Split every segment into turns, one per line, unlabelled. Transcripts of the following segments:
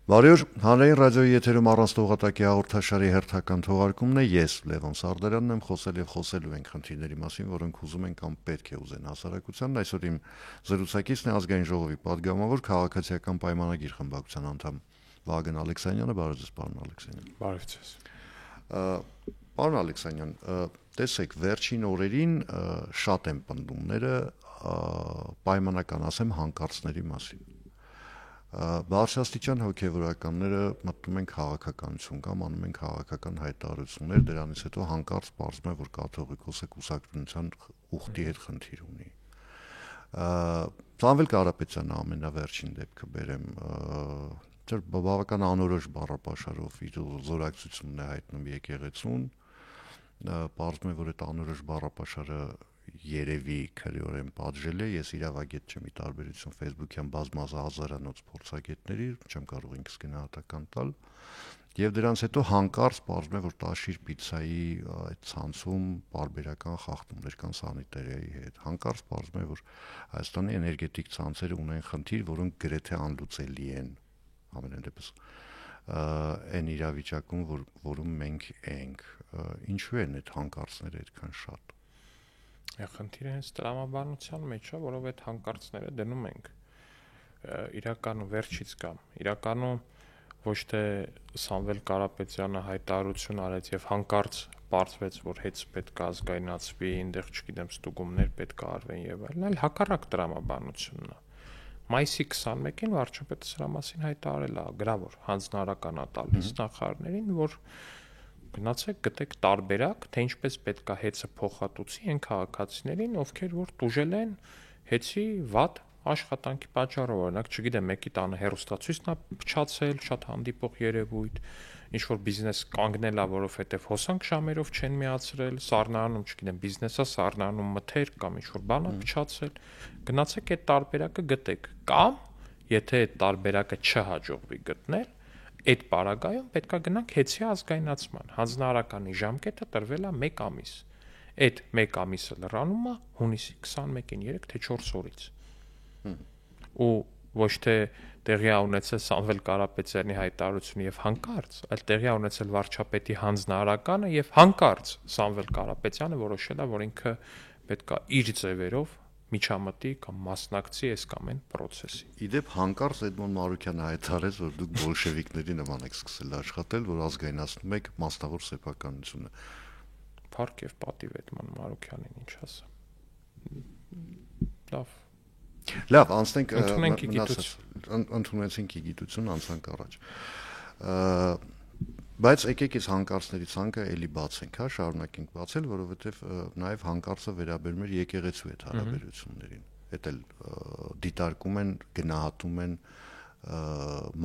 Բարի օր, հանրային ռադիոյի եթերում առանց տողատակի հաղորդաշարի հերթական թողարկումն է, ես Լևոն Սարդարյանն եմ, խոսել եւ խոսելու ենք խնդիրների մասին, որոնք ուզում են կամ պետք է ուզեն հասարակությանն։ Այսօր իմ զրուցակիցն է Ազգային ժողովի падգամավոր քաղաքացիական պայմանագիր խմբակցության անդամ Վագն Ալեքսանյանը, բարև ձեզ, պարոն Ալեքսանյան։
Բարև ձեզ։
Պարոն Ալեքսանյան, տեսեք, վերջին օրերին շատ են պնդումները պայմանական ասեմ հանկարծների մասին։ Բարձրաստիճան հոգևորականները մտնում են քաղաքականություն կամ անում են քաղաքական հայտարարություններ, դրանից հետո հանկարծ պարզվում է, որ կաթողիկոսը կուսակցության ուխտի հետ խնդիր ունի։ Սամվել Կարապետյանը ամենավերջին դեպքը բերեմ, բավական անորոշ բառապաշարով իր զորակցությունն է հայտնում եկեղեցուն, պարզվում է, որ այդ անորոշ բառապաշարը երևի քրեորեն պատժել է, ես իրավագետ չեմ, ի տարբերություն Facebook-յան բազմազազարանոց փորձագետների, չեմ կարող ինքս գնահատական տալ, եւ դրանց հետո հանկարծ պարզվում է, որ Տաշիր պիցցայի այդ ցանցում բարբերական խախտումներ կան սանիտարիայի հետ։ Հանկարծ պարզվում է, որ Հայաստանի էներգետիկ ցանցերը ունեն խնդիր, որոնք գրեթե անլուծելի են, ամենայն դեպս այն իրավիճակում, որում մենք ենք, ինչու են այդ հանկարծները այդքան շատ։
Խնդիրը հենց տրամաբանության մեջ է, որով այդ հանկարծները դնում ենք իրականում վերջից կամ իրականում ոչ թե Սամվել Կարապետյանը հայտարարություն արեց եւ հանկարծ պարզվեց, որ հետ պետք է ազգայնացվի, այնտեղ չգիտեմ ստուգումներ պետք է արվեն եւ այլն, այլ հակառակ տրամաբանությունն է։ Մայիսի 21-ին վարչապետը սրա մասին հայտարարել է, գրավոր հանձնարարական է տալիս նախարարներին, որ գնացեք գտեք տարբերակ, թե ինչպես պետք է հեծը փոխհատուցի այն քաղաքացիներին, ովքեր որ տուժել են հեծի վատ աշխատանքի պատճառով, օրինակ, չգիտեմ, մեկի տանը հեռուստացույցն է փչացել, շատ հանդիպող երևույթ, ինչ որ բիզնես կանգնել է, որովհետև հոսանք ժամերով չեն միացրել, սառնանում, չգիտեմ, բիզնեսը սառնանում մթեր կամ ինչ որ բան է փչացել, գնացեք այդ տարբերակը գտեք, կամ եթե այդ տարբերակը չհաջողվի գտնել, այդ պարագայում պետք է գնանք հեծի ազգայնացման։ Հանձնարարականի ժամկետը տրվել է 1 ամիս։ Այդ 1 ամիսը լրանում է հունիսի 21-ին, 3 թե 4 օրից։ Ու ոչ թե տեղի ունեցել Սամվել Կարապետյանի հայտարարությունը եւ հանկարծ, այլ տեղի ունեցել վարչապետի հանձնարարականը եւ հանկարծ Սամվել Կարապետյանը որոշել է, որ ինքը պետք է իր ձևերով միջամտի կամ մասնակցի այս կամ այն process-ի։
Իդեպ հանկարծ Էդմոն Մարուկյանը հայտարարեց, որ դուք բոլշևիկների նման եք սկսել աշխատել, որ ազգայնացնում եք մասնավոր սեփականությունը։
Փառք եւ պատիվ Էդմոն Մարուկյանին, ինչ ասեմ։
Լավ, անցնենք
ընդունենք
գիտություն, անցանք առաջ։ Բայց եկեք այս հանկարծների ցանկը էլի բացենք, հա, շարունակենք բացել, որովհետև նաև հանկարծը վերաբերում է եկեղեցու հետ հարաբերություններին։ Դա էլ դիտարկում են, գնահատում են,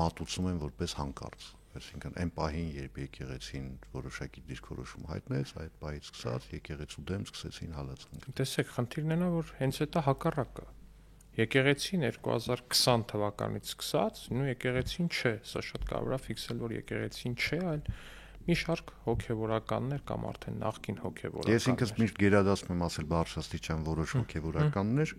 մատուցում են որպես հանկարծ։ Այսինքն այն պահին, երբ եկեղեցին որոշակի դիրքորոշում հայտնեց, այդ պահից սկսած եկեղեցու դեմ սկսեցին հալածանք։
Տեսեք, խնդիրն է, որ հենց դա հակառակը։ Եկեղեցին 2020 թվականից սկսած, նույն եկեղեցին չէ, սա շատ կարևոր է ֆիքսել, որ եկեղեցին չէ, այլ մի շարք հոգևորականներ կամ արդեն նախկին հոգևորականներ։
Ես ինքս միշտ գերադասում եմ ասել բարձրաստիճան որոշ հոգևորականներ,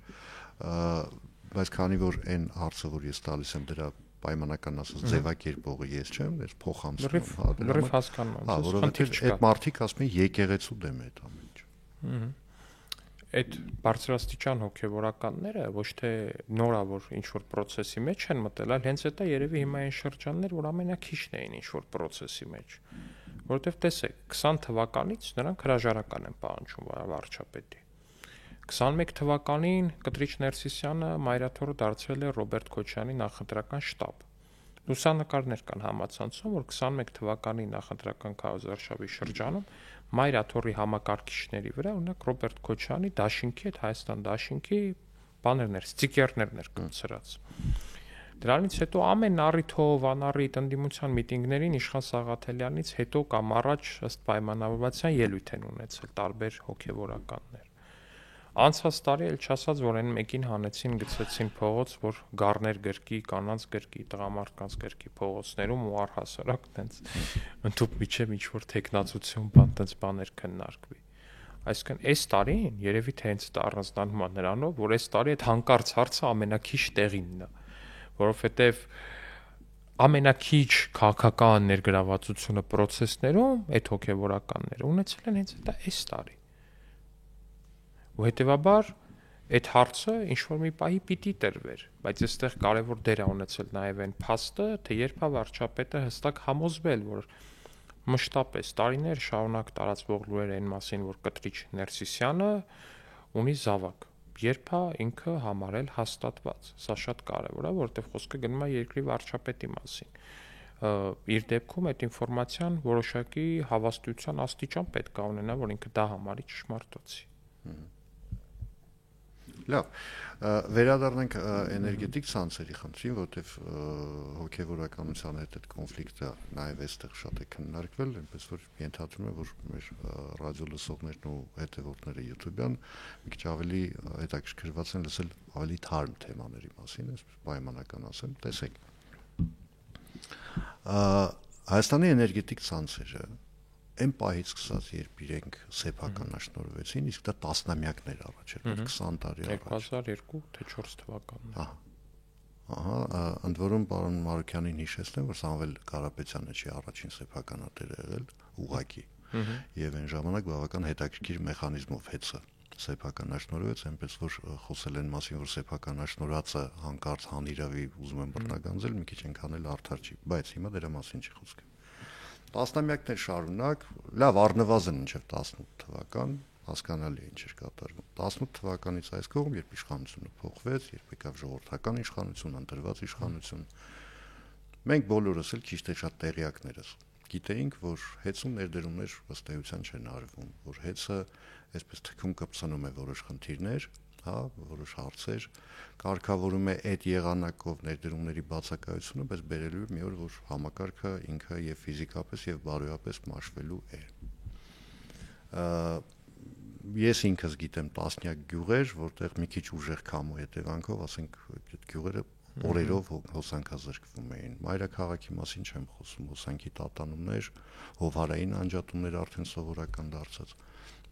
բայց քանի որ այն հարցը, որ ես տալիս եմ դրա պայմանական ասած ձևակերպողը ես չեմ, ես փոխանցում եմ,
լրիվ հասկանում եմ,
որովհետև այդ մարդիկ ասում են եկեղեցու դեմ է դա ինչ։
Այդ բարձրաստիճան հոգևորականները ոչ թե նորավոր ինչ որ process-ի մեջ են մտել, այլ հենց դա երևի հիմա այն շրջաններ, որ ամենակիչն էին ինչ որ process-ի մեջ, որովհետև տեսեք, 20 թվականից նրանք հրաժարական են պահանջում վարչապետի։ 21 թվականին Կտրիչ Ներսիսյանը մայրաթորը դարձրել է Ռոբերտ Քոչյանի նախընտրական շտաբ։ Լուսանկարներ կան համացանցում, որ 21 թվականի նախընտրական քարոզարշավի շրջանում մայրաթորի համակարգիչների վրա օրինակ Ռոբերտ Քոչյանի դաշինքի այդ Հայաստան դաշինքի բաներներ, ստիկերներներ կցրած։ Դրանից հետո ամեն առիթով, անառիթ ընդդիմության միտինգներին Իշխան Սաղաթելյանից հետո կամ առաջ ըստ պայմանավորվածության ելույթ են ունեցել տարբեր հոգևորականներ։ Անցած տարի էլ չասած, որ այն մեկին հանեցին, գցեցին փողոց, որ գառներ գրկի, կանանց գրկի, տղամարդկանց գրկի փողոցներում ու առհասարակ տենց ընդཐུպ միջև ինչ որ տեխնացություն բան, տենց բաներ քննարկվի։ Այսինքն այս տարին երևի թե հենց դա առանձնանում է նրանով, որ այս տարի այդ հանկարծ հարցը ամենակիչ տեղինն է, որովհետև ամենակիչ քաղաքական ներգրավվածությունը process-ներում այդ հոգևորականները ունեցել են հենց այս տարի։ Ու հետեւաբար այդ հարցը ինչ որ մի պահի պիտի տրվեր, բայց այստեղ կարևոր դեր է ունեցել նաև այն փաստը, թե երբ է վարչապետը հստակ համոզվել, որ մշտապես տարիներ շարունակ տարածվող լուրեր այն մասին, որ կտրիչ Ներսիսյանը ունի զավակ, երբ է ինքը համարել հաստատված։ Սա շատ կարևոր է, որովհետև խոսքը գնում է երկրի վարչապետի մասին։ Իր դեպքում այդ ինֆորմացիան որոշակի հավաստիության աստիճան պետք է ունենա, որ ինքը դա համարի ճշմարտոցի։
Լավ, վերադառնանք էներգետիկ ցանցերի խնդրին, որտեղ հոգևորականության հետ այդ կոնֆլիկտը նաև այստեղ շատ է քննարկվել, այնպես որ ենթադրում եմ, որ մեր ռադիո լսողներն ու հետևորդները YouTube-յան մի քիչ ավելի հետաքրքրված են լսել ավելի թարմ թեմաների մասին, այսպես պայմանական ասեմ, տեսեք։ Հայաստանի էներգետիկ ցանցերը այն պահից սկսած, երբ իրենք սեփականաշնորհվեցին, իսկ դա տասնամյակներ առաջ էր, 20 տարի առաջ։
2002 թե 4 թվականն։
Ահա, ընդ որում պարոն Մարուկյանին հիշեցնեմ, որ Սամվել Կարապետյանը չի առաջին սեփականատերը եղել, ուղղակի։ Եվ այն ժամանակ բավական հետաքրքիր մեխանիզմով հեծը սեփականաշնորհվեց, այնպես որ խոսել են մասին, որ սեփականաշնորհածը հանկարծ հանիրավի ուզում են բռնագանձել, մի քիչ այնքան էլ արդար չի, բայց հիմա դրա մասին չի խոսքը։ Տասնամյակներ շարունակ, լավ առնվազն մինչև 18 թվական, հասկանալի է ինչ էր կատարվում։ 18 թվականից այս կողմ, երբ իշխանությունը փոխվեց, երբ եկավ ժողովրդական իշխանություն, ընտրված իշխանություն, մենք բոլորս էլ քիչ թե շատ տեղյակներս գիտեինք, որ հեծում ներդրումներ ըստ էության չեն արվում, որ հեծը այսպես թքում կպցնում է որոշ խնդիրներ, հա, որոշ հարցեր, կարգավորում է այդ եղանակով ներդրումների բացակայությունը, բայց բերելու է մի օր, որ համակարգը ինքը եւ ֆիզիկապես եւ բարոյապես մաշվելու է։ Ես ինքս գիտեմ տասնյակ գյուղեր, որտեղ մի քիչ ուժեղ քամու հետևանքով, ասենք, այդ գյուղերը օրերով հոսանքազրկվում էին։ Մայրաքաղաքի մասին չեմ խոսում, հոսանքի տատանումներ, հովհարային անջատումներ արդեն սովորական դարձած։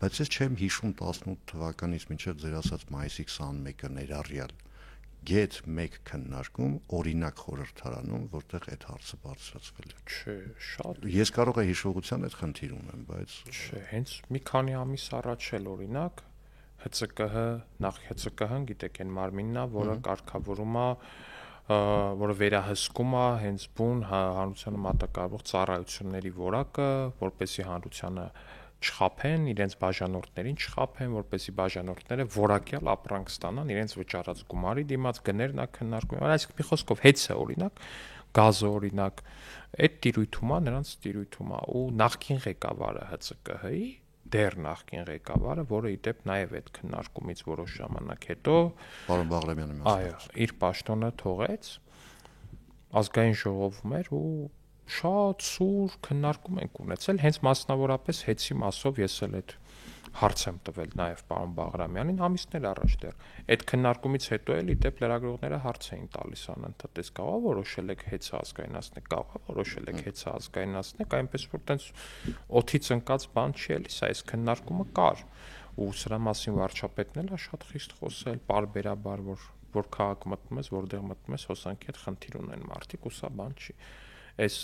Բայց ես չեմ հիշում 18 թվականից մինչև ձեր ասած մայիսի 21-ը ներառյալ գետ մեկ քննարկում օրինակ խորհրդարանում, որտեղ այդ հարցը բարձրացվել է։
Չէ, շատ։
Ես կարող եմ հիշողության այդ խնդիր ունեմ, բայց
չէ, հենց մի քանի ամիս առաջ էլ օրինակ ՀՑԿՀ, նախ ՀՑԿՀ-ն գիտեք այն մարմինն է, որը կարգավորում է, որը վերահսկում է հենց բուն հանրությանը մատակարարող ծառայությունների որակը, որպեսզի հանրությանը չխափեն, իրենց բաժանորդներին չխափեն, որպեսզի բաժանորդները որակյալ ապրանք ստանան իրենց վճարած գումարի դիմաց գներն է քննարկում։ Այսինքն մի խոսքով հեծը օրինակ, գազը օրինակ, այդ տիրույթում է, նրանց տիրույթում է ու նախկին ղեկավարը ՀՑԿՀ-ի դեռ նախկին ղեկավարը, որը ի դեպ նաև այդ քննարկումից որոշ ժամանակ հետո
պարոն Բաղրամյանը
այո, իր պաշտոնը թողեց, ազգային ժողովում էր ու շատ սուր քննարկում ենք ունեցել, հենց մասնավորապես հեծի մասով ես էլ այդ հարց եմ տվել նաև պարոն Բաղրամյանին ամիսներ առաջ դեռ։ Այդ քննարկումից հետո էլ ի դեպ լրագրողները հարց էին տալիս անընդհատ, ես կարող որոշել եք հեծը ազգայնացնել, կարող որոշել եք հեծը ազգայնացնել, այնպես որ տենց օթից ընկած բան չի էլի, սա այս քննարկումը կար ու սրա մասին վարչապետն էլ է շատ խիստ խոսել, պարբերաբար որ քաղաք մտնում ես, որտեղ մտնում ես, հոսանքի հետ խնդիր ունեն մարդիկ ու սա բան չի։ Այս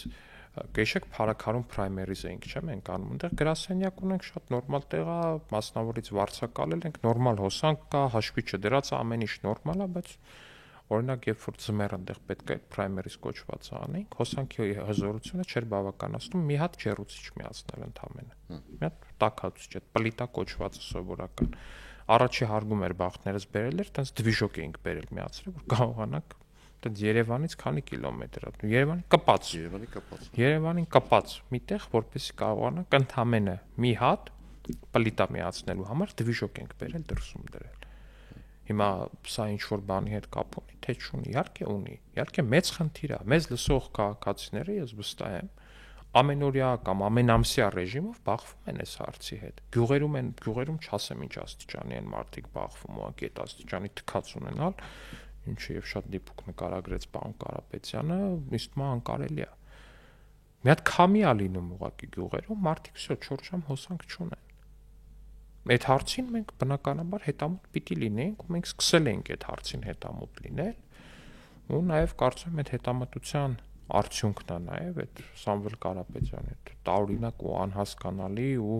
գեշեք փարակարում պրայմերիզ էինք, չէ՞, մենք անում այնտեղ գրասենյակ ունենք, շատ նորմալ տեղ է, մասնավորից վարձակալել ենք, նորմալ հոսանք կա, հաշվի չդրած ամեն ինչ նորմալ է, բայց օրինակ երբ որ ձմեռ այնտեղ պետք է պրայմերիզ կոչվածը անենք, հոսանքի հզորությունը չէր բավականացնում, մի հատ ջեռուցիչ միացնել ընդամենը։ Մի հատ տաքացուցիչ, այդ պլիտա կոչվածը սովորական։ Առաջի հարգում էր բախտներս բերել էր, տենց դվիժոկ էինք բերել միացրել, որ կարողանանք այդպես Երևանից քանի կիլոմետր է։ Երևանին կպած միտեղ, որպեսզի կարողանանք ընդամենը մի հատ պլիտա միացնելու համար դվիժոկ ենք բերել դրսում դրել։ Հիմա սա ինչ որ բանի հետ կապ ունի, թե չունի, իհարկե ունի։ Իհարկե մեծ խնդիր է։ Մեզ լսող քաղաքացիները, ես վստահ եմ, ամենօրյա կամ ամենամսյա ռեժիմով բախվում են այս հարցի հետ։ Գյուղերում չասեմ ինչ աստիճանի են մարդիկ բախվում, ուղղակի այդ աստիճանի թքած ունենալ, ինչը եւ շատ դիպուկ նկարագրեց պարոն Կարապետյանը, իսկ մա անկարելի է։ Մի հատ քամի է լինում ուղղակի գյուղերում, մարդիկ всё 4 ժամ հոսանք չունեն։ Այդ հարցին մենք բնականաբար հետամուտ պիտի լինենք ու մենք սկսել ենք այդ հարցին հետամուտ լինել ու նաև կարծում եմ այդ հետամտության արդյունքն է նաև այդ Սամվել Կարապետյանի այդ տարօրինակ ու անհասկանալի ու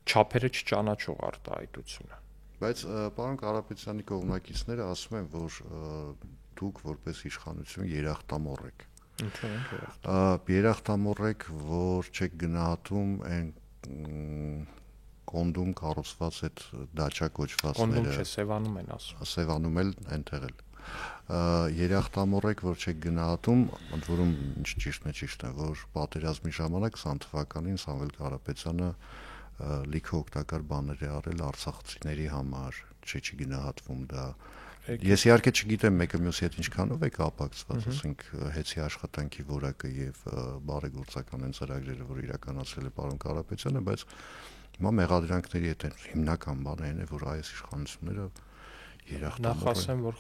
չափերը չճանաչող արտահայտությունը։
Բայց պարոն Կարապետյանի կողմնակիցները ասում են, որ դուք որպես իշխանություն երախտամոռ եք։
Ինչու՞ ենք
երախտամոռ եք, որ չեք գնահատում այն կոնդում կառուցված այդ դաչա կոչվածները։
Կոնդում չէ, Սևանում են ասում։
Սևանում էլ այնտեղ էլ։ Երախտամոռ եք, որ չեք գնահատում, ընդ որում ինչ ճիշտն է, որ պատերազմի ժամանակ 20 թվականին Սամվել Կարապետյանը լիքը օգտակար բաներ է արել արցախցիների համար, չի գնահատվում դա։ Ես իհարկե չգիտեմ մեկը մյուսի հետ ինչքանով է կապակցված, ասենք հեծի աշխատանքի որակը եւ բարեգործական են ծրագրերը, որ իրականացրել է պարոն Կարապետյանը, բայց հիմա մեղադրանքների հետ հիմնական բանը այն է, որ այս իշխանությունները երախտամոռ են։
Նախ ասեմ, որ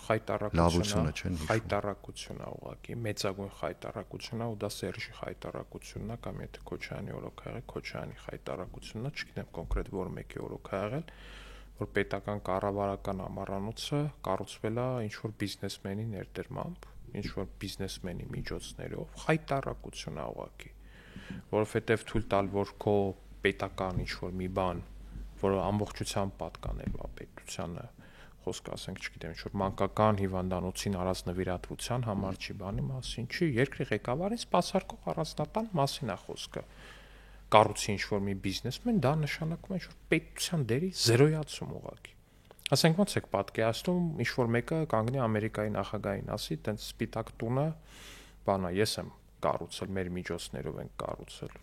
խայտարակություն է ուղղակի, մեծագույն խայտարակություն է, ու դա Սերժի խայտարակությունն է, կամ եթե Քոչարյանի օրոք ա եղել, Քոչարյանի խայտարակությունն է, չգիտեմ կոնկրետ որ մեկի օրոք ա եղել, որ պետական կառավարական ամառանոցը կառուցվել է ինչ-որ բիզնեսմենի ներդրմամբ, ինչ-որ բիզնեսմենի միջոցներով, խայտարակություն է ուղղակի, որովհետև թույլ տալ, որ քո պետական ինչ-որ մի բան, որը ամբողջությամբ պատկանելու է պետությանը, խոսք ասենք, չգիտեմ, ինչ-որ մանկական հիվանդանոցին արած նվիրատվության համար չի բանի մասին, չի, երկրի ղեկավարին սպասարկող առանձնատան մասին է խոսքը։ Կառուցի ինչ-որ մի բիզնեսմեն, դա նշանակում է ինչ-որ պետության դերի զերոյացում ուղղակի։ Ասենք ոնց եք պատկերացնում, ինչ-որ մեկը կանգնի Ամերիկայի նախագահին ասի, տենց սպիտակ տունը, բանա, ես եմ կառուցել, մեր միջոցներով են կառուցել։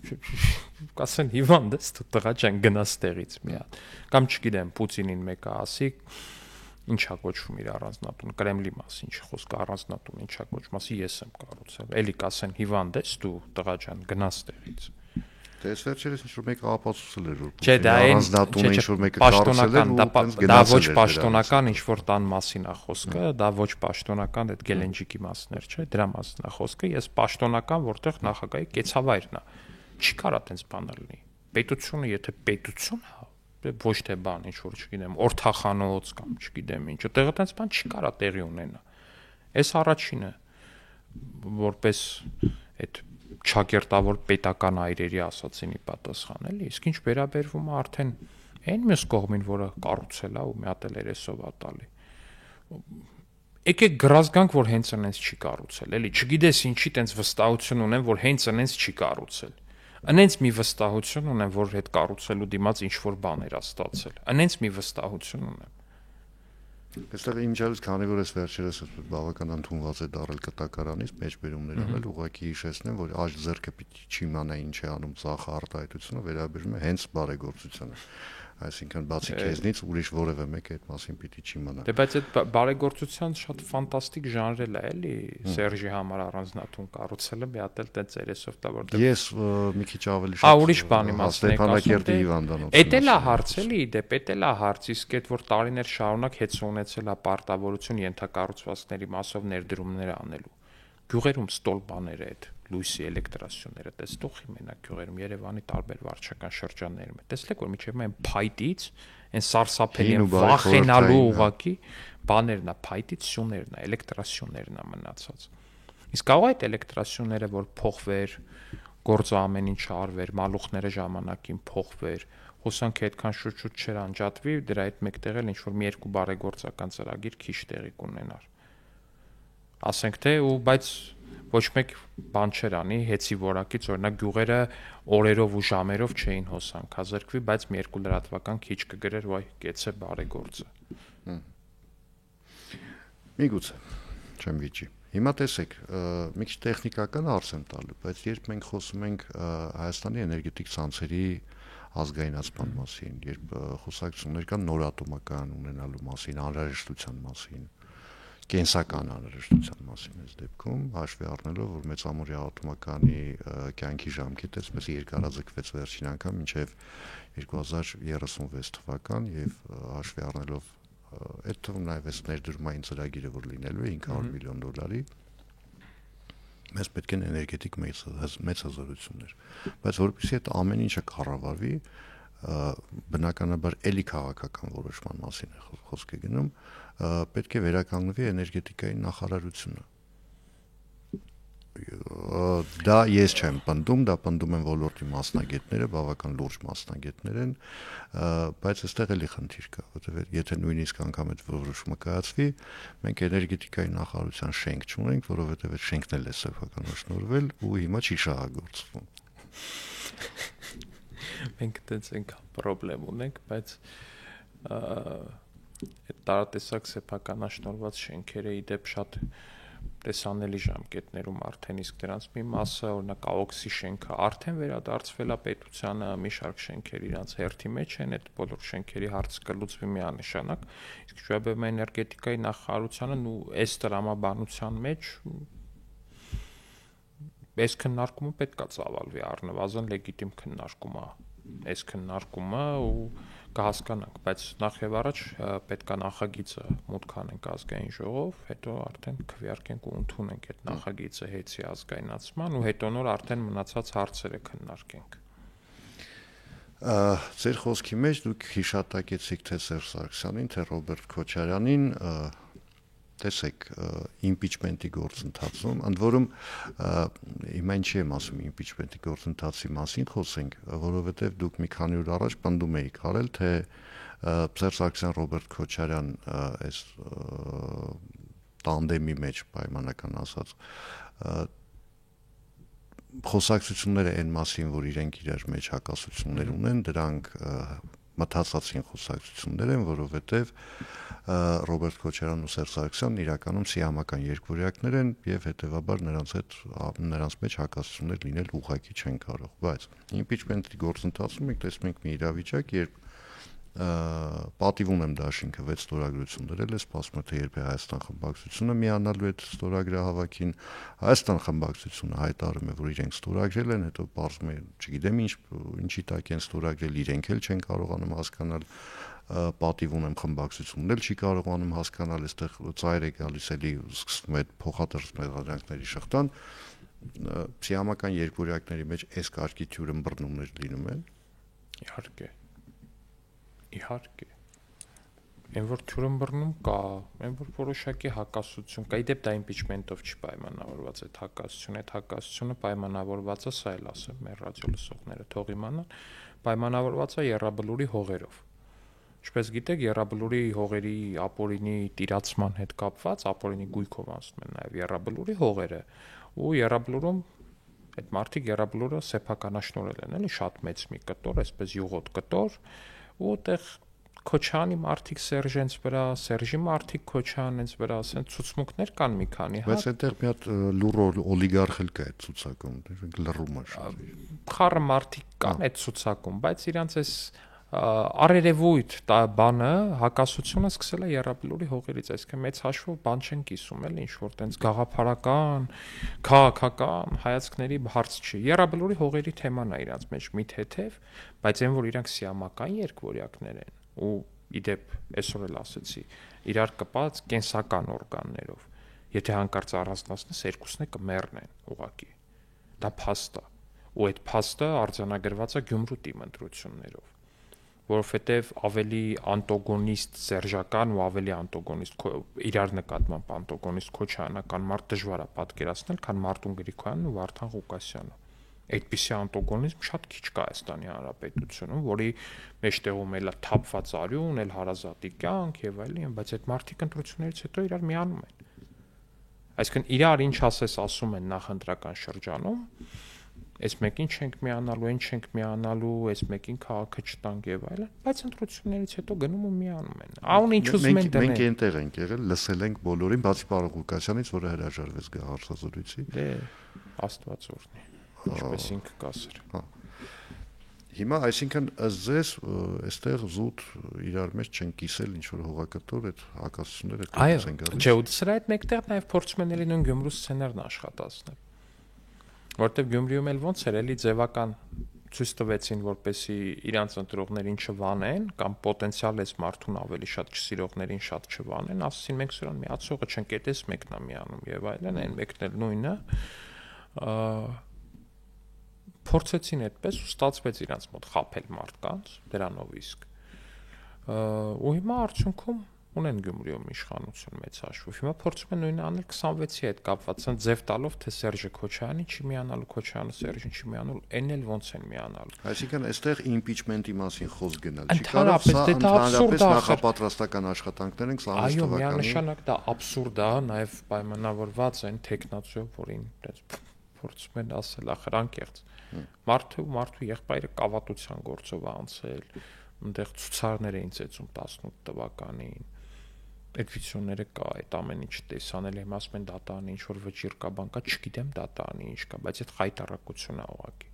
Կասեն հիվանդ ես, դու տղա ջան, գնաս տեղից մի հատ։ Կամ չգիտեմ, Պուտինին մեկը ասի, ինչա կոչվում իր առանձնատուն, Կրեմլի մասին չի խոսքը, առանձնատուն ինչա կոչվում, ասի ես եմ կառուցել։ Էլի կասեն հիվանդ ես դու, տղա ջան, գնաս տեղից։
Դե ես վերջերս ինչ-որ մեկը ապացուցել էր, որ
Չէ, դա
առանձնատուն ինչ-որ մեկը կառուցել է,
դա ոչ պաշտոնական ինչ-որ տան մասին է խոսքը, դա ոչ պաշտոնական այդ Գելենջիկի մասներ չէ, դրա մասին է խոսքը, ես պաշտոնական, որտեղ նախագահի կեցավայրն է։ Չի կարա տենց բան լինի։ Պետությունը, եթե պետություն է, ոչ թե բան, ինչ որ չգիտեմ, օրթախանոց կամ չգիտեմ ինչ, տեղը տենց բան չի կարա տեղի ունենա։ Այս առաջինը որպես այդ չակերտավոր պետական այրերի ասացինի պատասխան էլի, իսկ ինչ վերաբերվում է արդեն այն մյուս կողմին, որը կառուցել է ու մի հատ էլ երեսով է տալի։ Եկեք գրազգանք, որ հենց այնպես չի կառուցել, էլի, չգիտես ինչի տենց վստահություն ունեմ, որ հենց այնպես չի կառուցել։ Այնենց մի վստահություն ունեմ, որ այդ կառուցելու դիմաց ինչ որ բաներ է ստացել։ Այնենց մի վստահություն ունեմ։
Այստեղ իմջալից քանի որ ես վերջերս բավական ընդունված է դարել կտակարանից մեջբերումներ անել, ուղղակի հիշեցնեմ, որ աջ ձեռքը պիտի չիմանա ինչ է անում ծախ արտահայտությունը, վերաբերում է հենց բարեգործությանը։ Այսինքն բացի քեզնից ուրիշ որևէ մեկ այդ մասին պիտի չիմանա։
Դե բայց այդ բարեգործության շատ ֆանտաստիկ ժանրել է, էլի, Սերժի համար առանձնատուն կառուցելը մի հատ էլ տենց երեսով տա որտեղ։
Ես մի քիչ ավելի շատ
ուրիշ բանի մասին եք
ասում։ հիվանդանոց։
Էդ էլ է հարց, էլի, դե էդ էլ է հարց, իսկ այդ որ տարիներ շարունակ հետ ունեցել է պարտավորություն ենթակառուցվածքների մասով ներդրումներ անելու։ Գյուղերում ստոլ բաները այդ լույսի էլեկտրասյուները տեսնողի մենակ գյուղերում Երևանի տարբեր վարչական շրջաններում է տեսլեք որ միջև այն փայտից այն սարսափելի վախենալու ուղակի բաներն է փայտից սյուներն է էլեկտրասյուներն է մնացած իսկ կարող է այդ էլեկտրասյուները որ փոխվեր գործը ամեն ինչ արվեր մալուխները ժամանակին փոխվեր հոսանքը այդքան շուտ չէր անջատվի դրա հետ մեկտեղ էլ ինչ որ մի երկու բարեգործական ծրագիր քիչ տեղի կունենար ասենք թե ու բայց ոչ մեկ բան չեր անի հեծի որակից օրինակ գյուղերը օրերով ու ժամերով չէին հոսանքազրկվի բայց մի երկու լրատվական քիչ կգրեր վայ կեցե բարեգործը
միգուցե չեմ վիճի հիմա տեսեք մի քիչ տեխնիկական հարց եմ տալու բայց երբ մենք խոսում ենք Հայաստանի էներգետիկ ցանցերի ազգայնացման մասին երբ խոսակցություններ կան նորատոմական ունենալու մասին անհրաժեշտության մասին կենսական անհրաժեշտության մասին այս դեպքում հաշվի առնելով որ մեծամորյա ատոմականի կյանքի ժամկետը այսպես երկարաձգվեց վերջին անգամ մինչև 2036 թվական եւ հաշվի առնելով այդ թվում նաեւ այս ներդրումային ծրագիրը որ լինելու է 500 միլիոն դոլարի մեզ պետք են էներգետիկ մեծ հզորություններ բայց որովհետեւ այդ ամեն ինչը կառավարվի բնականաբար էլի քաղաքական որոշման մասին է խոսքը գնում պետք է վերականգնվի էներգետիկայի նախարարությունը Դա ես չեմ պնդում, դա պնդում են ոլորտի մասնագետները, բավական լուրջ մասնագետներ են, բայց այստեղ էլի խնդիր կա, որովհետև եթե նույնիսկ անգամ այդ որոշումը կայացվի, մենք էներգետիկայի նախարարության շենք չունենք, որովհետև այդ շենքն էլ է սեփականաշնորհվել ու հիմա չի շահագործվում։
Մենք դից այնքան խնդրեմ ունենք, բայց այդ տարատեսակ սեփականաշնորհված շենքերը իդեպ շատ տեսանելի ժամկետներում արդեն իսկ դրանց մի մասը, օրինակ AOX-ի շենքը արդեն վերադարձվել է պետությանը, մի շարք շենքեր իրանց հերթի մեջ են, այդ բոլոր շենքերի հարցը կլուծվի միանշանակ, իսկ շուտով էներգետիկայի նախարարությանը ու այս տրամաբանության մեջ այս քննարկումը պետք է ծավալվի, առնվազն լեգիտիմ քննարկում է, այս քննարկումը ու կհասկանանք, բայց նախ եւ առաջ պետք է նախագիծը մուտք անենք ազգային ժողով, հետո արդեն քվեարկենք ու ընդունենք այդ նախագիծը հեծի ազգայնացման ու հետո նոր արդեն մնացած հարցերը քննարկենք։
Ձեր խոսքի մեջ դուք հիշատակեցիք թե Սերժ Սարգսյանին, թե Ռոբերտ Քոչարյանին, տեսեք, իմպիչմենտի գործընթացում, ընդ որում հիմա ինչի եմ ասում իմպիչմենտի գործընթացի մասին խոսենք, որովհետև դուք մի քանի օր առաջ պնդում էիք արել, թե Սերժ Սարգսյան, Ռոբերտ Քոչարյան այս տանդեմի մեջ պայմանական ասած խոսակցությունները այն մասին, որ իրենք իրար մեջ հակասություններ ունեն, դրանք մտածածին խոսակցություններ են, որովհետև Ռոբերտ Քոչարյանն ու Սերժ Սարգսյանն իրականում սիամական երկվորյակներ են եւ հետեւաբար նրանց մեջ հակասություններ լինել ուղղակի չեն կարող, բայց իմպիչմենտի գործընթացում մենք տեսնում ենք մի իրավիճակ, երբ պատիվ ունեմ դաշինքը 6 ստորագրություն դրել է, սպասում է թե երբ է Հայաստան խմբակցությունը միանալու այդ ստորագրահավաքին, Հայաստան խմբակցությունը հայտարարում է, որ իրենք ստորագրել են, հետո պարզվում է, չգիտեմ ինչի տակ են ստորագրել, իրենք էլ չեն կարողանում հասկանալ, պատիվ ունեմ խմբակցությունն էլ չի կարողանում հասկանալ, այստեղ ծայր է գալիս էլի սկսվում է այդ փոխադրս մեղադրանքների շղթան, սիամական երկվորյակների մեջ այս կարգի թյուրըմբռնումներ լինում են։
Իհարկե։ Այն որ թյուրըմբռնում կա, այն որ որոշակի հակասություն կա, իդեպ դա իմպիչմենտով չի պայմանավորված այդ հակասությունը պայմանավորված է, սա էլ ասեմ, մեր ռադիո լսողները թող իմանան, պայմանավորված է Եռաբլուրի հողերով։ Ինչպես գիտեք, Եռաբլուրի հողերի ապօրինի տիրացման հետ կապված, ապօրինի գույքով անցնում են նաև Եռաբլուրի հողերը, ու Եռաբլուրում այդ մարդիկ Եռաբլուրը սեփականաշնորհել են, էլի շատ մեծ մի կտոր, այսպես յուղոտ կտոր, ու այդտեղ Քոչյանի մարդիկ Սերժենց վրա, Սերժի մարդիկ Քոչյանենց վրա, ասեն ցուցմունքներ կան մի քանի, հա։
Բայց այդտեղ մի հատ լուր օլիգարխ էլ կա այդ ցուցակում, լռում է շատ։
Խառը մարդիկ կան այդ ցուցակում, բայց իրանց այս արերևույթ բանը հակասությունը սկսել է Եռաբլուրի հողերից, այսինքն մեծ հաշվով բան չեն կիսում, էլ ինչ որ տենց գաղափարական, քաղաքական հայացքների հարց չի։ Եռաբլուրի հողերի թեման է իրանց մեջ մի թեթև, բայց այն որ իրանք սիամական երկվորյակներ են ու իդեպ այսօր էլ ասեցի, իրար կպած կենսական օրգաններով։ Եթե հանկարծ առանձնացնես, երկուսն է կմեռնեն ուղակի։ Դա փաստ է, ու այդ փաստը արձանագրված է Գյումրու թիմ ընտրություններով, որովհետև ավելի անտոգոնիստ սերժական ու ավելի անտոգոնիստ իրար նկատմամբ անտոգոնիստ քոչայանական մարդ դժվար է պատկերացնել, քան Մարտուն Գրիգորյանն ու Վարդան Ղուկասյանը։ Այդպիսի անտոգոնիզմ շատ քիչ կա Հայաստանի Հանրապետությունում, որի մեջտեղում էլ թափված արյուն, էլ հարազատի կյանք եւ այլն, բայց այդ մարդիկ ընտրություններից հետո իրար միանում են։ Այսինքն իրար ինչ ասես ասում են նախընտրական շրջանում, այս մեկին չենք միանալու, այն չենք միանալու, այս մեկին քաղաքը չտանք եւ այլն, բայց ընտրություններից հետո գնում ու միանում են։ Աուն ինչ ուզում են դնել։
Մենք այնտեղ ենք եղել, լսել ենք բոլորին, բացի պարոն Ղուկասյանից, որը հրաժարվեց հարցազրույցի։
Դե Աստված օրհնի։ Ինչպես ինքը կասեր։
Հա։ Հիմա այսինքն ըստ ձեզ այստեղ զուտ իրար մեջ չեն կիսել ինչ որ հողակտոր այդ հակասությունները կողմից են գալիս։
Չէ, ու սրա այդ մեկտեղ նաև փորձում են էլի նույն Գյումրու սցենարն աշխատացնել։ Որտեւ Գյումրիում էլ ոնց էր էլի ձևական ցույց տվեցին, որպեսի իրանց ընտրողներին չվանեն կամ պոտենցիալ էս մարդուն ավելի շատ չսիրողներին շատ չվանեն, ասացին մենք սրան միացողը չենք, էս մեկն է միանում եւ այլն, այն մեկն էլ նույնը փորձեցին այդպես ու ստացվեց իրանց մոտ խափել մարդկանց դրանով իսկ ու հիմա արդյունքում ունեն Գյումրիում իշխանություն մեծ հաշվով։ Հիմա փորձում են նույնը անել 26-ի հետ կապված, այն ձև տալով, թե Սերժը Քոչարյանին չի միանալու, Քոչարյանը Սերժին չի միանալու, այն էլ ոնց են միանալու։
Այսինքն այստեղ impeachment-ի մասին խոսք գնալ չի
Ընդհանրապես,
կարող, սա
դե դա
ընդհանրապես
աբսուրդ է,
նախապատրաստական աշխատանքներ են 26
Այո,
թվականի։
միանշանակ դա աբսուրդ է, նաև պայմանավորված են տեխնացիով, որին փորձում են ասել, ախր անկեղծ։ Մարդու եղբայրը կավատության գործով անցել, այնտեղ ցուցարներ էին ծեծում 18 թվականին։ Այդ վիդեոները կա, այդ ամեն ինչ տեսանել եմ, ասում են դատարանի ինչ որ վճիռ կա, բան կա, չգիտեմ դատարանի ինչ կա, բայց այդ խայտարակությունն է ուղղակի։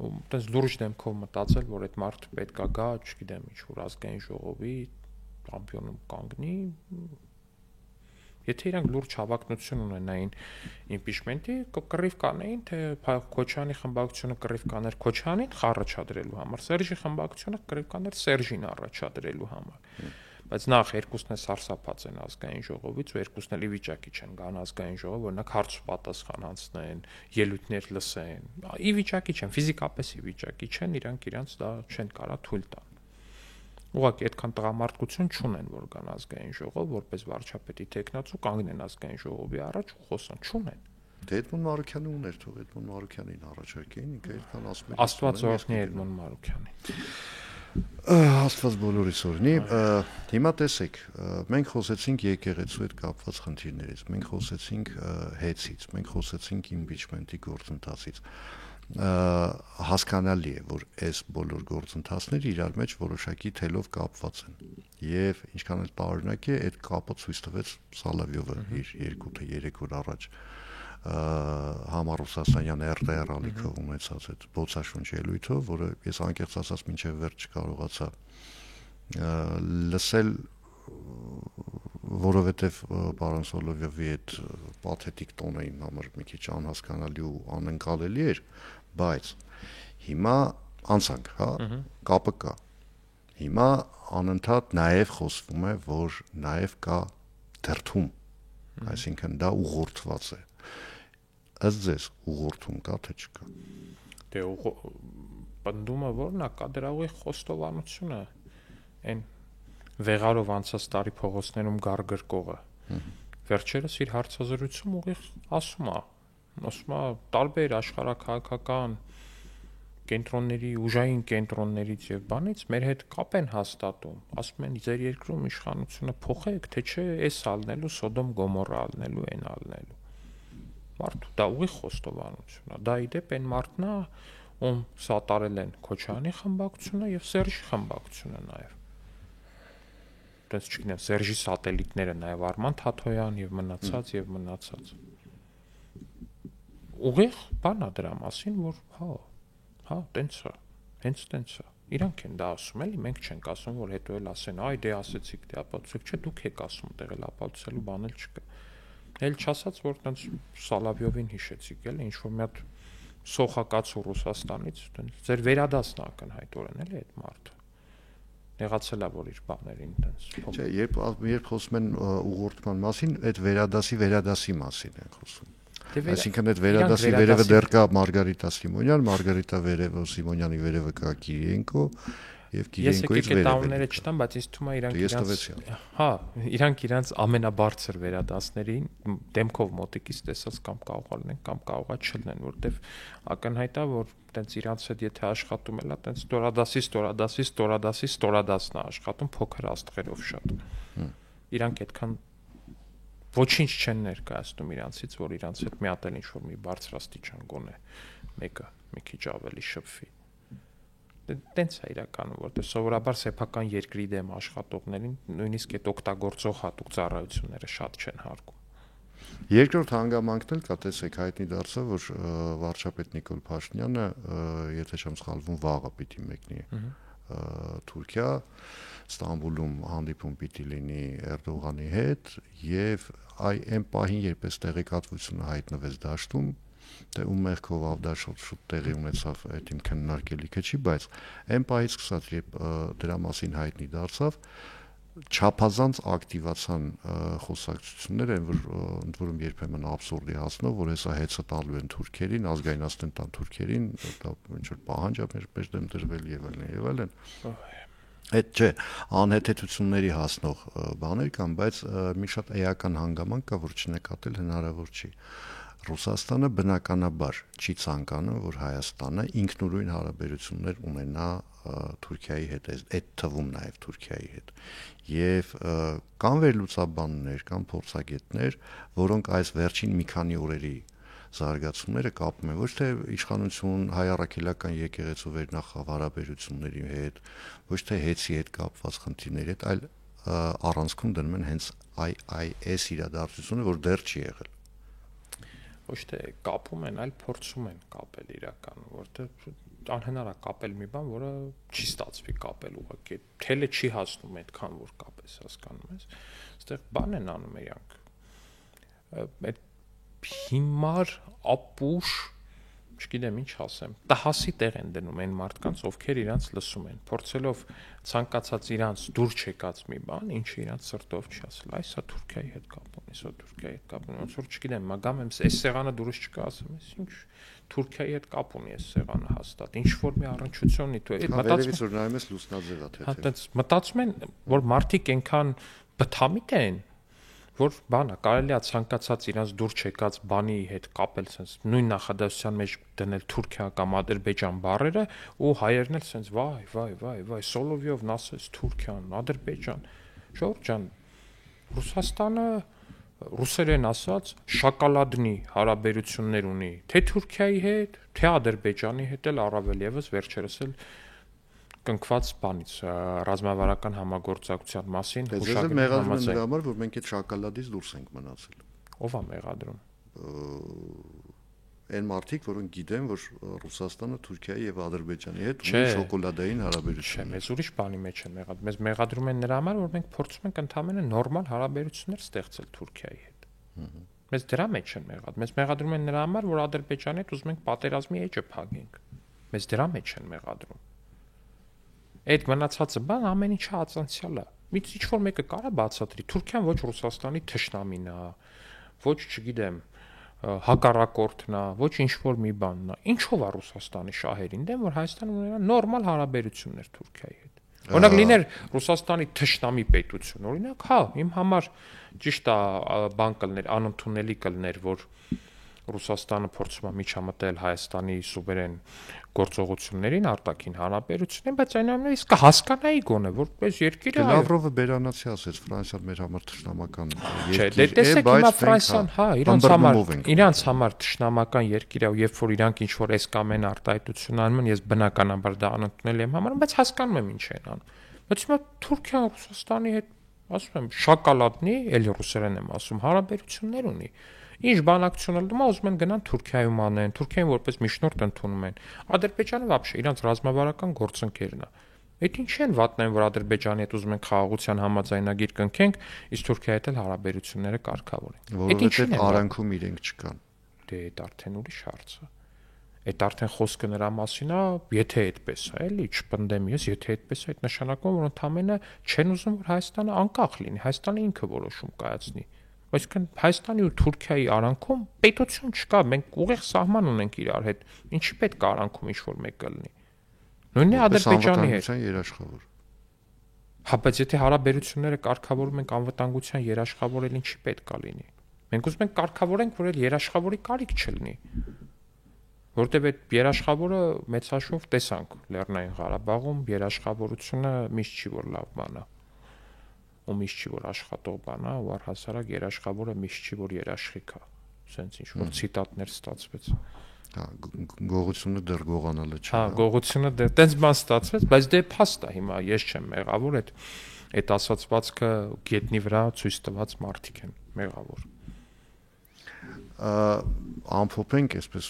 Ու այդպես լուրջ դեմքով մտածել, որ այդ մարդը պետքա գա, չգիտեմ, ինչ որ ազգային ժողովի ամբիոնում կանգնի, եթե իրանք լուրջ հավակնություն ունենային impeachment-ի, կռիվ կանեին, թե Քոչյանի խմբակցությունը կռիվ կաներ Քոչյանին առաջադրելու համար, Սերժի խմբակցությունը կռիվ կաներ Սերժին առաջադրելու համար։ Բայց նախ երկուսն է սարսափած են ազգային ժողովից ու երկուսն էլ ի վիճակի չեն գան ազգային ժողով, օրինակ հարց ու պատասխան անցնեն, ելույթներ լսեն։ Ի վիճակի չեն, ֆիզիկապես ի վիճակի չեն, իրանք դա չեն կարա թույլ տան։ Ուղղակի այդքան տղամարդկություն չունեն, որ կան ազգային ժողով, որպես վարչապետի տեխնացու կանգնեն ազգային ժողովի առաջ ու խոսան, չունեն։
Դե Էդմոն Մարուքյանը ուներ, թող Էդմոն Մարուքյանին առաջարկեին, ինքը այդքան ասում էր։
Աստված օրհնի Էդմոն Մարուքյանին։
Աստված բոլորիս օրհնի։ Հիմա տեսեք, մենք խոսեցինք եկեղեցու հետ կապված խնդիրներից, մենք խոսեցինք հեծից, մենք խոսեցինք impeachment-ի գործընթացից։ Հասկանալի է, որ այս բոլոր գործընթացները իրար մեջ որոշակի թելով կապված են։ Եվ ինչքան էլ տարօրինակ է, այդ կապը ցույց տվեց Սալավյովը իր 2-3 օր առաջ Համառուսասանյան RTR ալիքով ունեցած այդ բոցաշունչ ելույթով, որը ես անկեղծ ասած մինչև վերջ չկարողացա լսել, որովհետև պարոն Սոլովյովի այդ պաթետիկ տոնը իմ համար մի քիչ անհասկանալի ու անընկալելի էր, բայց հիմա անցանք, հա, կապը կա։ Հիմա անընդհատ նաև խոսվում է, որ նաև կա դրդում, այսինքն դա ուղղորդված է։ Ըստ ձեզ ուղղորդում կա թե չկա։
Դե պնդումը որն է, կա դրա ուղի խոստովանությունը, այն վեղարով անցած տարի փողոցներում գարգրկողը։ Վերջերս իր հարցազրույցում ուղիղ ասում է տարբեր աշխարհաքաղաքական կենտրոնների, ուժային կենտրոններից եւ բանից մեր հետ կապ են հաստատում, ասում են ձեր երկրում իշխանությունը փոխեք, թե չէ էս ալնելու, Սոդոմ Գոմորա ալնելու, այն ալնելու։ Մարդու դա ուղիղ խոստովանություն է։ Դա ի դեպ այն մարդն է, ում սատարել են Քոչարյանի խմբակցությունը եւ Սերժի խմբակցությունը նաեւ։ Դες չգիտեմ, Սերժի սատելիտները նաեւ Արման Թաթոյան եւ մնացած։ Ուղիղ բան է դրա մասին, որ հա, տենց է, հենց տենց է։ Իրանք են դա ասում, էլի մենք չենք ասում, որ հետո էլ ասեն, այ դե ասեցիք, դե ապացուցեք, չէ, դուք եք ասում, տեղ էլ ապացուցելու բան էլ չկա։ Էլ չասած, որ տենց Սալավյովին հիշեցիք, էլի ինչ որ մի հատ սոխակացու Ռուսաստանից, տենց ձեր վերադասն ակնհայտորեն էլի այդ մարդը։ Եղացել է, որ իր բաներին տենց։
Չէ, երբ խոսում են ուղղորդման մասին, այդ վերադասի մասին են խոսում։ Այսինքն այդ վերադասի վերևը դեռ կա Մարգարիտա Սիմոնյան, Մարգարիտա վերևը Սիմոնյանի վերևը կա Կիրիենկո եւ Կիրիենկոից վերևը։
Ես տաունները չտամ, բայց ինձ թվում է իրանք ամենաբարձր վերադասներին դեմքով մոտիկից տեսած կամ կարող լինեն կամ կարողա չլինեն, որտեվ ակնհայտ է, որ տենց իրանց հետ եթե աշխատում էլա, տենց ստորադասն է աշխատում փոքր աստղերով շատ։ Իրանք այդքան ոչինչ չեն ներկայացնում իրանցից, որ իրանց հետ մի հատ էլ ինչ որ մի բարձրաստիճան գոնե մեկը մի քիչ ավելի շփվի։ Տենց է իրականում, որտեղ սովորաբար սեփական երկրի դեմ աշխատողներին նույնիսկ այդ օգտագործող հատուկ ծառայությունները շատ չեն հարգում։
Երկրորդ հանգամանքն էլ կա, տեսեք, հայտնի դարձավ, որ վարչապետ Նիկոլ Փաշինյանը, եթե չեմ սխալվում, վաղը պիտի մեկնի Թուրքիա, Ստամբուլում հանդիպում պիտի լինի Էրդողանի հետ եւ այն պահին, երբ այս տեղեկատվությունը հայտնվեց դաշտում, դե ու մեղքով ավդաշոտ շուտ տեղի ունեցավ, այդ իմ քննարկելիքը չի, բայց այն պահից սկսած, երբ դրա մասին հայտնի դարձավ, չափազանց ակտիվացան խոսակցությունները, որ ընդ որում երբեմն աբսուրդի հասնող, որ հեսա հեծը տալու են թուրքերին, ազգայնացնեն տան թուրքերին, դա ինչ որ պահանջ է մեր դեմ դրվել եւ այլն եւ այլն։ Այդ չէ, անհեթեթությունների հասնող բաներ կան, բայց մի շատ էական հանգամանք կա, որ չնկատել հնարավոր չի։ Ռուսաստանը բնականաբար չի ցանկանում, որ Հայաստանը ինքնուրույն հարաբերություններ ունենա Թուրքիայի հետ, այդ թվում նաև Թուրքիայի հետ։ Եվ կան վերլուծաբաններ, կան փորձագետներ, որոնք այս վերջին մի քանի օրերի զարգացումները կապում են ոչ թե իշխանություն հայ առաքելական եկեղեցու վերնախավ հարաբերությունների հետ, ոչ թե հետի հետ կապված խնդիրների հետ, այլ առանցքում դնում են հենց այս իրադարձությունը, որ դեռ չի եղել։
Ոչ թե կապում են, այլ փորձում են կապել իրականում, որտեղ անհնար է կապել մի բան, որը չի ստացվի կապել ուղղակի, թելը չի հասնում այդքան, որ կապես, հասկանում ես։ Այստեղ բան են անում իրանք։ Այդ հիմար ապուշ, չգիտեմ ինչ ասեմ, տհասի տեղ են դնում այն մարդկանց, ովքեր իրանց լսում են, փորձելով ցանկացած իրանց դուր չեկած մի բան, ինչը իրանց սրտով չի ասել, այսա Թուրքիայի հետ կապ ունի, սա Թուրքիայի հետ կապ ունի, ոնց որ չգիտեմ, մագամ եմ, այս սեղանը դուրս չկա, ասում ես, ինչ Թուրքիայի հետ կապ ունի այս սեղանը հաստատ, ինչ որ մի առնչություն ունի, դու այդ
մտածում որ նայում ես լուսնաձևա թե։
Հա, այդպես մտածում են, որ մարդիկ այնքան բթամիտ են, որ բանա կարելի է ցանկացած իրանց դուր չեկած բանի հետ կապել sense նույն նախադասության մեջ դնել Թուրքիա կամ Ադրբեջան բառերը ու հայերն էլ sense վայ Սոլովյովն ասեց Թուրքիան, Ադրբեջան։ Ժողովուրդ ջան, Ռուսաստանը ռուսերեն ասած շոկոլադնի հարաբերություններ ունի թե Թուրքիայի հետ, թե Ադրբեջանի հետ էլ առավել եւս վերջերս էլ կնքված բանից ռազմավարական համագործակցության մասին
հուշագրի մեղադրում են նրա համար, որ մենք այդ շոկոլադից դուրս ենք մնացել։
Ո՞վ է մեղադրում։
Այն մարդիկ, որոնք գիտեն, որ Ռուսաստանը Թուրքիայի եւ Ադրբեջանի հետ ունի շոկոլադային հարաբերություններ։
Մեզ ուրիշ բանի մեջ են մեղադրում։ Մեզ մեղադրում են նրա համար, որ մենք փորձում ենք ընդհանրապես նորմալ հարաբերություններ ստեղծել Թուրքիայի հետ։ Մեզ դրա մեջ են մեղադրում։ Մեզ մեղադրում են նրա համար, որ Ադրբեջանի հետ ուզում ենք պատերազմի էջը փակենք։ Մեզ դրա մեջ են մեղադրում։ Այդ մնացածը բան ամեն ինչը ածանցյալ է։ Ինչ որ մեկը կարա բացատրի։ Թուրքիան ոչ Ռուսաստանի թշնամին է, ոչ, չգիտեմ, հակառակորդն է, ոչ ինչ որ մի բանն է։ Ինչով է Ռուսաստանի շահերին դեմ, որ Հայաստանը ունենա նորմալ հարաբերություններ Թուրքիայի հետ։ Օրինակ լիներ Ռուսաստանի թշնամի պետություն, օրինակ, հա, իմ համար ճիշտ է բան կլներ, անընդունելի կլներ, որ Ռուսաստանը փորձում է միջամտել Հայաստանի սուվերեն գործողություններին, արտաքին հարաբերություններին, բայց այնուամենայնիվ կհասկանայի գոնե, որ այս երկիրը
Լավրովը բերանացի ասեց, Ֆրանսիան մեր համար թշնամական
երկիր է, բայց Ֆրանսիան, հա, իրանց համար թշնամական երկիր է, ու երբ որ իրանք ինչ որ այս կամ այն արտահայտություն անում են, ես բնականաբար դա անընդունելի եմ համարում, բայց հասկանում եմ ինչ են անում։ Բայց հիմա Թուրքիան Ռուսաստանի հետ, ասում եմ, շոկոլադնի, էլի ռուսերեն եմ ասում, հարաբերություններ ունի։ Ինչ բանակցություն էլ դու ուզում են գնան Թուրքիայում անեն, Թուրքիային որպես միջնորդ ընդունում են։ Ադրբեջանը вообще իրանց ռազմավարական գործընկերն է։ Այդ ինչի են վատնային, որ Ադրբեջանի հետ ուզում են խաղաղության համաձայնագիր կնքենք, իսկ Թուրքիայի հետ էլ հարաբերությունները կարգավորենք։
Որովհետև արանքում իրենք չկան։
Դե այդ արդեն ուրիշ հարց է։ Այդ արդեն խոսքը նրա մասին է, եթե այդպես է, էլի չպնդեմ ես, եթե այդպես է, այդ նշանակում որ ընդամենը չեն ուզում որ Հայաստանը անկախ լինի, Հայաստանը ինքը որոշում կայացնի։ Այսինքն Հայաստանի ու Թուրքիայի արանքում պետություն չկա, մենք ուղիղ սահման ունենք իրար հետ։ Ինչի պետք է արանքում ինչ-որ մեկը լինի։ Նույնն է Ադրբեջանի հետ։
Երաշխավոր։
Հա, բայց եթե հարաբերությունները կարգավորում ենք անվտանգության երաշխավորել, ինչի պետք է լինի։ Մենք ուզում ենք կարգավորենք, որ այլ երաշխավորի կարիք չլինի։ Որտեւ այդ երաշխավորը մեծ հաշվով տեսանք Լեռնային Ղարաբաղում երաշխավորությունը միշտ չի որ լավ բան է։ Ու միշտ չի որ աշխատող բան է, ու առհասարակ երաշխավորը միշտ չի որ երաշխիք է։ Սենց ինչ որ ցիտատներ ստացվեց։
Հա, գողությունը դեռ գողանալը չէ։
Հա, գողությունը դեռ տենց բան ստացվեց, բայց դե փաստ է հիմա, ես չեմ մեղավոր, այդ ասացվածքը գետնի վրա ցույց տված մարդիկ են մեղավոր։
Ամփոփենք այսպես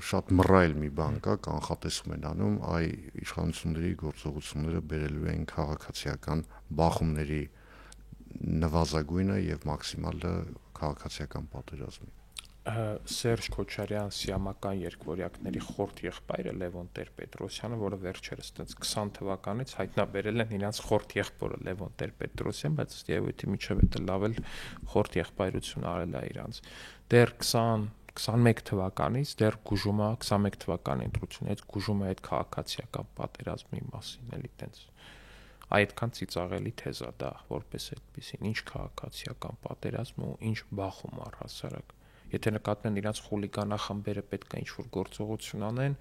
շատ մռայլ մի բան կա, կանխատեսում են անում, այ իշխանությունների գործողությունները բերելու են քաղաքացիական բախումների նվազագույնը եւ մաքսիմալը քաղաքացիական պատերազմի։
Սերժ Քոչարյան սիամական երկվորյակների խորտ եղբայրը Լևոն Տեր-Պետրոսյանը, որը վերջերս այդպես 20 թվականից հայտնաբերել են իրենց խորտ եղբորը Լևոն Տեր-Պետրոսյան, բայց երևույթի միջև դա լավ էլ խորտ եղբայրություն արել է իրանց։ Դեռ 21 թվականից դեռ գուժում է 21 թվականի ընտրությունից գուժում է այդ քաղաքացիական պատերազմի մասին, էլի տենց այդքան ծիծաղելի թեզ է դա որպես այդպեսին, ինչ քաղաքացիական պատերազմ ու ինչ բախում առհասարակ։ Եթե նկատեն իրանց խուլիգանախմբերը պետք է ինչ-որ գործողություն անեն,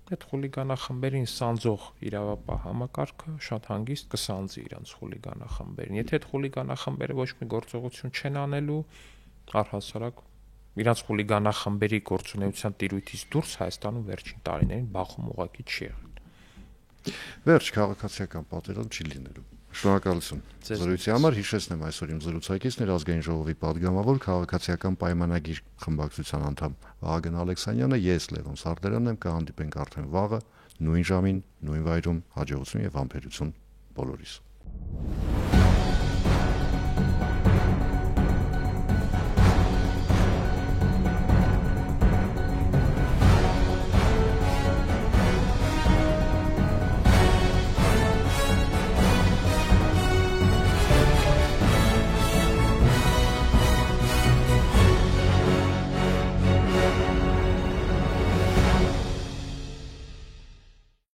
այդ խուլիգանախմբերին սանձող իրավապահ համակարգը շատ հանգիստ կսանձի իրանց խուլիգանախմբերին։ Եթե այդ խուլիգանախմբերը ոչ մի գործողություն չեն անելու, առհասարակ իրանց խուլիգանախմբերի գործունեության տիրույթից դուրս Հայաստանում վերջին տարիներին բախում ուղղակի չի եղել։
Վերջ քաղաքացիական պատերազմ չի լինելու։ Շնորհակալություն։ Զրույցի համար հիշեցնեմ այսօր իմ զրուցակիցն էր Ազգային ժողովի падգամավոր քաղաքացիական պայմանագիր խմբակցության անդամ Վահագն Ալեքսանյանը, ես Լևոն Սարդարյանն եմ, կհանդիպենք արդեն վաղը նույն ժամին, նույն վայրում, հաջողություն եւ համբերություն բոլորիս։